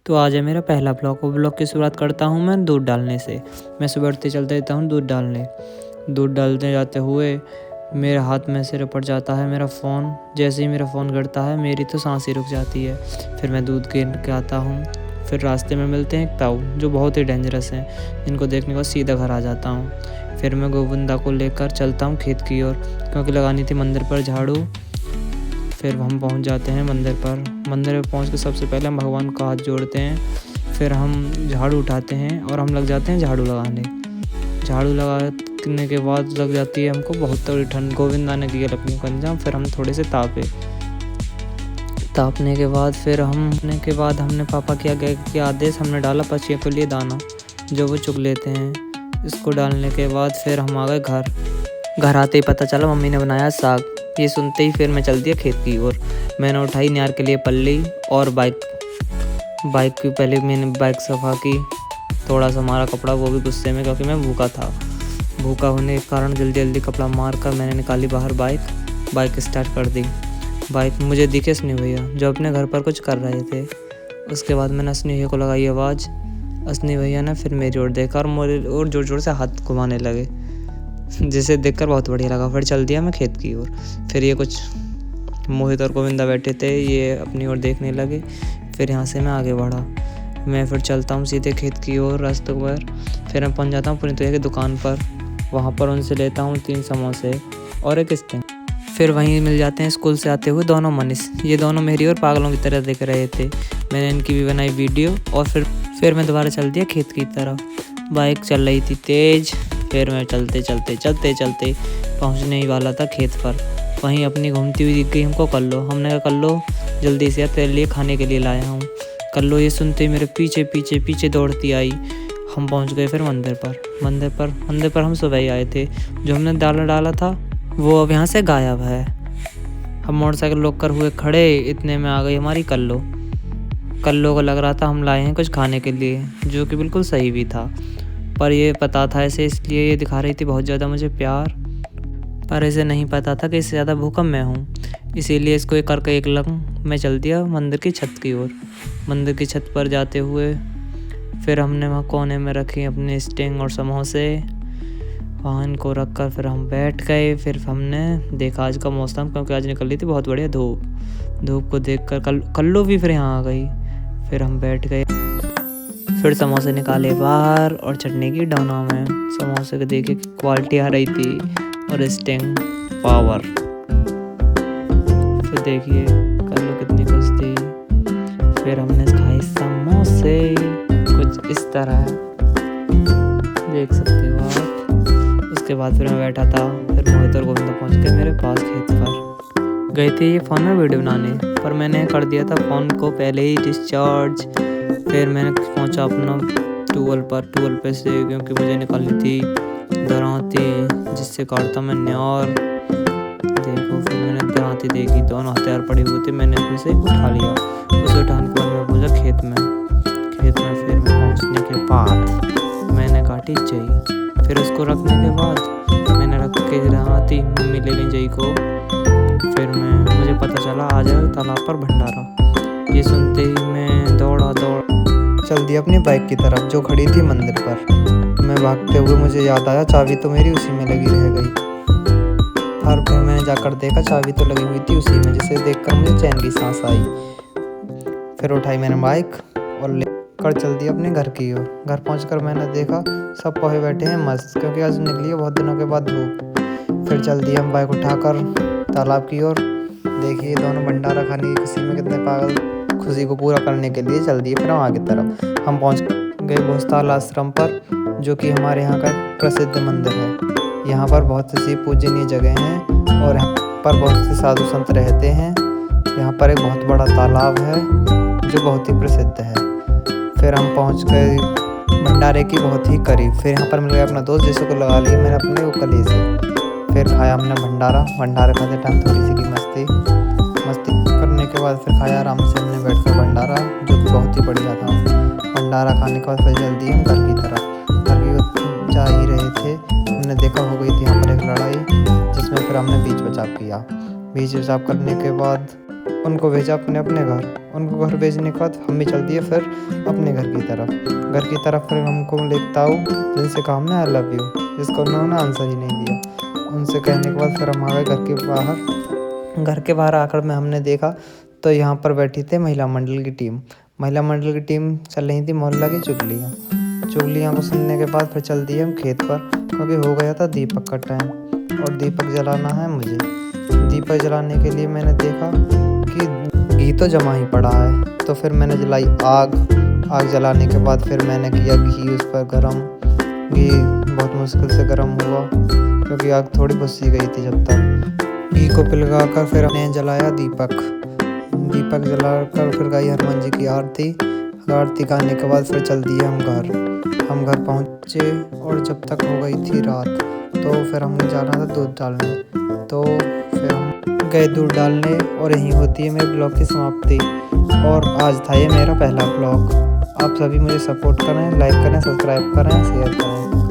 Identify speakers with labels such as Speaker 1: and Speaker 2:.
Speaker 1: तो आज है मेरा पहला ब्लॉग और ब्लॉग की शुरुआत करता हूँ मैं दूध डालने से। मैं सुबह उठते चलते रहता हूँ दूध डालने। दूध डालते जाते हुए मेरे हाथ में से रपट जाता है मेरा फ़ोन। जैसे ही मेरा फ़ोन गिरता है मेरी तो सांस ही रुक जाती है। फिर मैं दूध गिन के आता हूँ। फिर रास्ते में मिलते हैं एक ताऊ जो बहुत ही डेंजरस हैं, जिनको देखने के बाद सीधा घर आ जाता हूँ। फिर मैं गोविंदा को लेकर चलता हूँ खेत की ओर, क्योंकि लगानी थी मंदिर पर झाड़ू। फिर हम पहुंच जाते हैं मंदिर पर। मंदिर में पहुंच के सबसे पहले हम भगवान का हाथ जोड़ते हैं। फिर हम झाड़ू उठाते हैं और हम लग जाते हैं झाड़ू लगाने। झाड़ू लगाने के बाद लग जाती है हमको बहुत तगड़ी ठंड। गोविंदा ने किया अपनी पंजाब। फिर हम थोड़े से तापने के बाद हमने पापा के आगे के आदेश हमने डाला पक्षियों के लिए दाना, जो वो चुग लेते हैं। इसको डालने के बाद फिर हम आ गए घर आते ही पता चला मम्मी ने बनाया साग। ये सुनते ही फिर मैं चल दिया खेत की ओर। मैंने उठाई नियार के लिए पल्ली और बाइक की पहले मैंने बाइक सफा की। थोड़ा सा मारा कपड़ा, वो भी गुस्से में, क्योंकि मैं भूखा था। भूखा होने के कारण जल्दी कपड़ा मार कर मैंने निकाली बाहर बाइक स्टार्ट कर दी। बाइक मुझे दिखे असनी भैया जो अपने घर पर कुछ कर रहे थे। उसके बाद मैंने असनी भैया को लगाई आवाज़। असनी भैया ने फिर मेरी ओर देखा और ज़ोर ज़ोर से हाथ घुमाने लगे, जिसे देखकर बहुत बढ़िया लगा। फिर चल दिया मैं खेत की ओर। फिर ये कुछ मोहित और गोविंदा बैठे थे, ये अपनी ओर देखने लगे। फिर यहाँ से मैं आगे बढ़ा। मैं फिर चलता हूँ सीधे खेत की ओर रास्ते पर। फिर मैं पहुँच जाता हूँ पुनीत भैया की दुकान पर। वहाँ पर उनसे लेता हूँ 3 समोसे और एक स्टिंग। फिर वहीं मिल जाते हैं स्कूल से आते हुए दोनों मनीष। ये दोनों मेरी और पागलों की तरह दिख रहे थे। मैंने इनकी भी बनाई वीडियो और फिर मैं दोबारा चल दिया खेत की तरफ। बाइक चल रही थी तेज़। फिर मैं चलते पहुंचने ही वाला था खेत पर। वहीं अपनी घूमती हुई दिख गई हमको कल्लो। हमने कहा कल्लो जल्दी से तेरे लिए खाने के लिए लाया हूँ। कल्लो ये सुनते ही मेरे पीछे दौड़ती आई। हम पहुंच गए फिर मंदिर पर हम सुबह ही आए थे। जो हमने दाना डाला था वो अब यहाँ से गायब है। हम मोटरसाइकिल रोक कर हुए खड़े, इतने में आ गई हमारी कल्लो को लग रहा था हम लाए हैं कुछ खाने के लिए, जो कि बिल्कुल सही भी था। पर ये पता था ऐसे, इसलिए ये दिखा रही थी बहुत ज़्यादा मुझे प्यार। पर इसे नहीं पता था कि इससे ज़्यादा भूकंप मैं हूँ। इसीलिए इसको एक करके एक लंग मैं चल दिया मंदिर की छत की ओर। मंदिर की छत पर जाते हुए फिर हमने वहाँ कोने में रखी अपने स्टिंग और समोसे। वहाँ इनको रख कर फिर हम बैठ गए। फिर हमने देखा आज का मौसम, क्योंकि आज निकल रही थी बहुत बढ़िया धूप को देख कर कल्लो भी फिर यहाँ आ गई। फिर हम बैठ गए। फिर समोसे निकाले बाहर और चटनी की डोना में। समोसे को देखिए क्वालिटी आ रही थी और स्टिंग पावर। फिर देखिए कल्लो कितनी खुश थी। फिर हमने खाए समोसे कुछ इस तरह, देख सकते हो आप। उसके बाद फिर मैं बैठा था। फिर मोहित और गोविंदा पहुंच गए मेरे पास खेत पर। गए थे ये फ़ोन में वीडियो बनाने, पर मैंने कर दिया था फ़ोन को पहले ही डिस्चार्ज। फिर मैंने पहुंचा अपना टूल पे से, क्योंकि मुझे निकालनी थी दरांती जिससे काटता मैं न्यार। देखो फिर मैंने दरांती देखी, दोनों हथियार पड़े हुए थे। मैंने उसमें से उठा लिया। उसे उठाने के बाद मैं पहुंचा खेत में। फिर पहुंचने के बाद मैंने काटी जई। फिर उसको रखने के बाद मैंने रख के दरांती मम्मी ले ली जई को। फिर मुझे पता चला आ जाए तालाब पर भंडारा। ये सुनते ही मैं दौड़ा चल दिया अपनी बाइक की तरफ जो खड़ी थी मंदिर पर। मैं भागते हुए मुझे याद आया चाबी तो मेरी उसी में लगी रह गई। फिर मैंने जाकर देखा चाबी तो लगी हुई थी उसी में, जिसे देखकर मुझे चैन की सांस आई। फिर उठाई मैंने बाइक और लेकर चल दिया अपने घर की ओर। घर पहुंचकर मैंने देखा सब पोहे बैठे हैं मस्त, क्योंकि आज निकली है बहुत दिनों के बाद धूप। फिर चल दिया हम बाइक उठाकर तालाब की ओर। देखिए दोनों भंडारा खाने की खुशी में कितने पागल, खुशी को पूरा करने के लिए चल दिए फिर वहाँ की तरफ। हम पहुँच गए भोजताल आश्रम पर, जो कि हमारे यहाँ का प्रसिद्ध मंदिर है। यहाँ पर बहुत सी पूजनीय जगह हैं और यहाँ पर बहुत से साधु संत रहते हैं। यहाँ पर एक बहुत बड़ा तालाब है जो बहुत ही प्रसिद्ध है। फिर हम पहुँच गए भंडारे की बहुत ही करीब। फिर यहाँ पर मिल गया अपना दोस्त जिसको लगा लिया मैंने अपने वो कली से। फिर खाया हमने भंडारा खाते टाइम थोड़ी सी की मस्ती करने के बाद फिर खाया आराम से हमने बैठकर भंडारा, जो कि बहुत ही बढ़िया था। भंडारा खाने के बाद फिर जल्दी हम घर की तरफ जा ही रहे थे। हमने देखा हो गई थी यहाँ पर एक लड़ाई, जिसमें फिर हमने बीच बचाव किया। बीच बचाव करने के बाद
Speaker 2: उनको भेजा अपने अपने घर। उनको घर भेजने के बाद हम भी चल दिए फिर अपने घर की तरफ फिर हमको लिखता हूँ जिनसे कहा हमने आई लव यू, जिसको उन्होंने आंसर ही नहीं दिया। उनसे कहने के बाद फिर हम आ गए घर के बाहर आकर में हमने देखा तो यहाँ पर बैठी थी महिला मंडल की टीम चल रही थी मोहल्ला की चुगलियाँ को सुनने के बाद फिर चल दिए हम खेत पर, क्योंकि हो गया था दीपक का टाइम और दीपक जलाना है मुझे। दीपक जलाने के लिए मैंने देखा कि घी तो जमा ही पड़ा है, तो फिर मैंने जलाई आग जलाने के बाद फिर मैंने किया घी उस पर गरम। घी बहुत मुश्किल से गर्म हुआ क्योंकि आग थोड़ी बुझ सी गई थी। जब तक घी को पिघला कर फिर हमने जलाया दीपक जलाकर फिर गाई हनुमान जी की आरती गाने के बाद फिर चल दिए हम घर पहुँचे। और जब तक हो गई थी रात तो फिर हमने जाना था दूध डालने, तो फिर हम गए दूध डालने और यहीं होती है मेरे ब्लॉग की समाप्ति। और आज था ये मेरा पहला ब्लॉग। आप सभी मुझे सपोर्ट करें, लाइक करें, सब्सक्राइब करें, शेयर करें।